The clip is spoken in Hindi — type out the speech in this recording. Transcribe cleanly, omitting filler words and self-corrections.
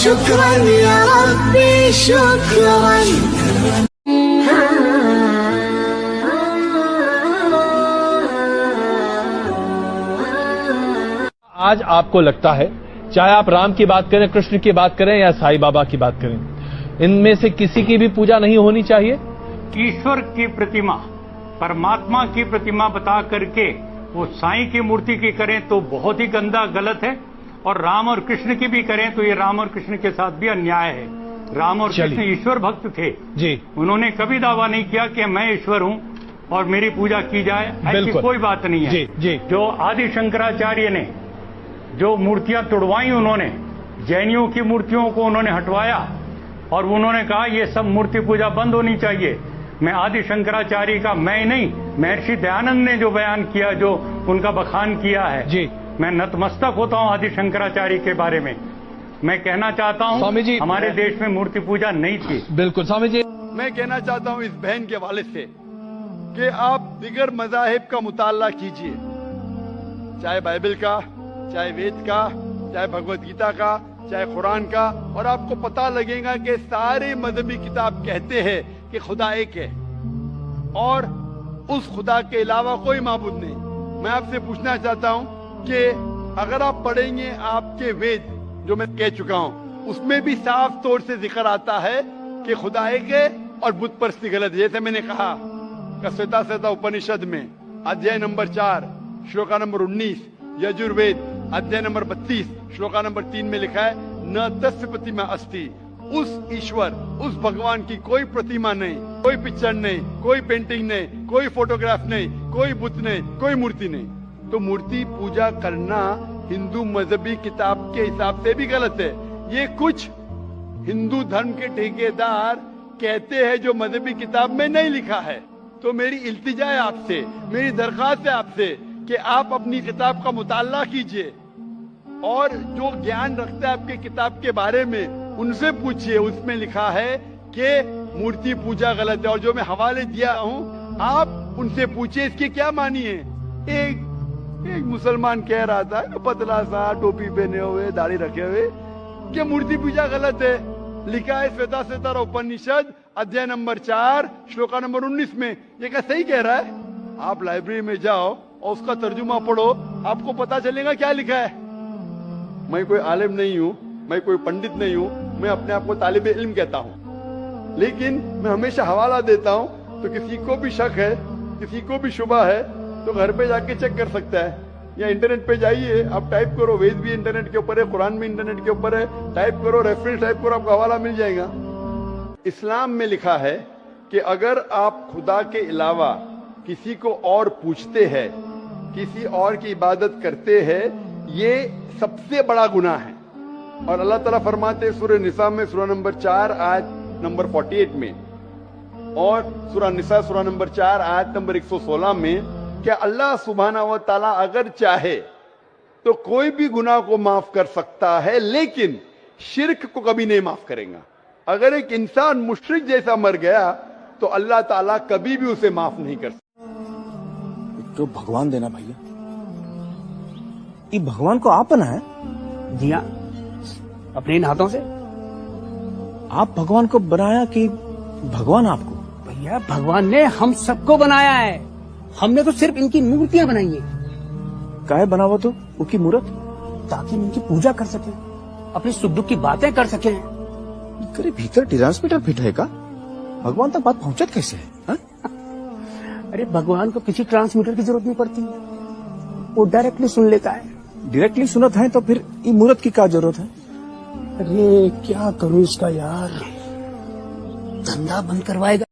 शुक्रन या रब्बी शुक्रन। आज आपको लगता है, चाहे आप राम की बात करें, कृष्ण की बात करें या साईं बाबा की बात करें, इनमें से किसी की भी पूजा नहीं होनी चाहिए? ईश्वर की प्रतिमा, परमात्मा की प्रतिमा बता करके वो साईं की मूर्ति की करें तो बहुत ही गंदा, गलत है। और राम और कृष्ण की भी करें तो ये राम और कृष्ण के साथ भी अन्याय है। राम और कृष्ण ईश्वर भक्त थे जी, उन्होंने कभी दावा नहीं किया कि मैं ईश्वर हूं और मेरी पूजा की जाए, ऐसी कोई बात नहीं है। जी, जी। जो आदि शंकराचार्य ने जो मूर्तियां तोड़वाई, उन्होंने जैनियों की मूर्तियों को उन्होंने हटवाया और उन्होंने कहा ये सब मूर्ति पूजा बंद होनी चाहिए। मैं आदि शंकराचार्य का, मैं नहीं, महर्षि दयानंद ने जो बयान किया, जो उनका बखान किया है जी, मैं नतमस्तक होता हूं आदि शंकराचार्य के बारे में। मैं कहना चाहता हूं स्वामी जी, हमारे देश में मूर्ति पूजा नहीं थी। बिल्कुल स्वामी जी। मैं कहना चाहता हूं इस बहन के हवाले से कि आप दिगर मज़ाहिब का मुताला कीजिए, चाहे बाइबल का, चाहे वेद का, चाहे भगवत गीता का, चाहे कुरान का, और आपको पता लगेगा कि सारे मजहबी किताब कहते हैं कि खुदा एक है और उस खुदा के अलावा कोई माबूद नहीं। मैं आपसे पूछना चाहता हूं कि अगर आप पढ़ेंगे आपके वेद, जो मैं कह चुका हूं, उसमें भी साफ तौर से जिक्र आता है कि खुदा एक है और बुत परस्ती गलत है। जैसे मैंने कहा श्वेता उपनिषद में अध्याय नंबर 4 श्लोका नंबर 19, यजुर्वेद अध्याय नंबर 32 श्लोका नंबर 3 में लिखा है, न तस्य प्रतिमा अस्ति। उस ईश्वर, उस भगवान की कोई प्रतिमा नहीं, कोई पिक्चर नहीं, कोई पेंटिंग नहीं, कोई फोटोग्राफ नहीं, कोई बुत नहीं, कोई मूर्ति नहीं। तो मूर्ति पूजा करना हिंदू मजहबी किताब के हिसाब से भी गलत है। ये कुछ हिंदू धर्म के ठेकेदार कहते हैं जो मजहबी किताब में नहीं लिखा है। तो मेरी इल्तिजा है आपसे, मेरी दरख्वास्त है आपसे कि आप अपनी किताब का मुताला कीजिए और जो ज्ञान रखता है आपके किताब के बारे में उनसे पूछिए। उसमें लिखा है कि मूर्ति पूजा गलत है, और जो मैं हवाले दिया हूं आप उनसे पूछिए इसके क्या मानी है। एक मुसलमान कह रहा था, पतला सा, टोपी पहने हुए, दाढ़ी रखे हुए, कि मूर्ति पूजा गलत है। लिखा है श्वेता उपनिषद अध्याय नंबर 4 श्लोका नंबर 19 में। ये क्या सही कह रहा है? आप लाइब्रेरी में जाओ और उसका तर्जुमा पढ़ो, आपको पता चलेगा क्या लिखा है। मैं कोई आलिम नहीं हूँ, मैं कोई पंडित नहीं हूँ, मैं अपने आप को तालिबे इल्म कहता हूँ, लेकिन मैं हमेशा हवाला देता हूँ। तो किसी को भी शक है, किसी को भी शुबा है, तो घर पे जाके चेक कर सकता है, या इंटरनेट पे जाइए, आप टाइप करो, वेद भी इंटरनेट के ऊपर है, कुरान भी इंटरनेट के ऊपर है, टाइप करो, रेफरेंस टाइप करो, आपको हवाला मिल जाएगा। इस्लाम में लिखा है कि अगर आप खुदा के अलावा किसी को और पूछते हैं, किसी और की इबादत करते हैं, ये सबसे बड़ा गुनाह है। और अल्लाह ताला फरमाते सूरह निसा में सूरह नंबर 4 आयत नंबर 48 में, और सूरह निसा सूरह नंबर 4 आयत नंबर 116 में, कि अल्लाह सुब्हानहू व तआला अगर चाहे तो कोई भी गुनाह को माफ कर सकता है, लेकिन शिर्क को कभी नहीं माफ करेगा। अगर एक इंसान मुशरिक जैसा मर गया तो अल्लाह ताला कभी भी उसे माफ नहीं कर सकता। जो भगवान देना भैया, ये भगवान को आप बनाया? जी हाँ, अपने इन हाथों से। आप भगवान को बनाया कि भगवान आपको? भैया भगवान ने हम सबको बनाया है, हमने तो सिर्फ इनकी मूर्तियां बनाई है। काहे बना हुआ तो उनकी मूर्त? ताकि इनकी पूजा कर सके, अपने सुख दुख की बातें कर सके। करे भीतर ट्रांसमीटर फिट है का? भगवान तक बात पहुंचत कैसे है? हा? अरे भगवान को किसी ट्रांसमीटर की जरूरत नहीं पड़ती, वो डायरेक्टली सुन लेता है। डायरेक्टली सुनत है तो फिर ये मूर्त की क्या जरूरत है? अरे क्या करूं इसका यार, धंधा बंद करवाएगा।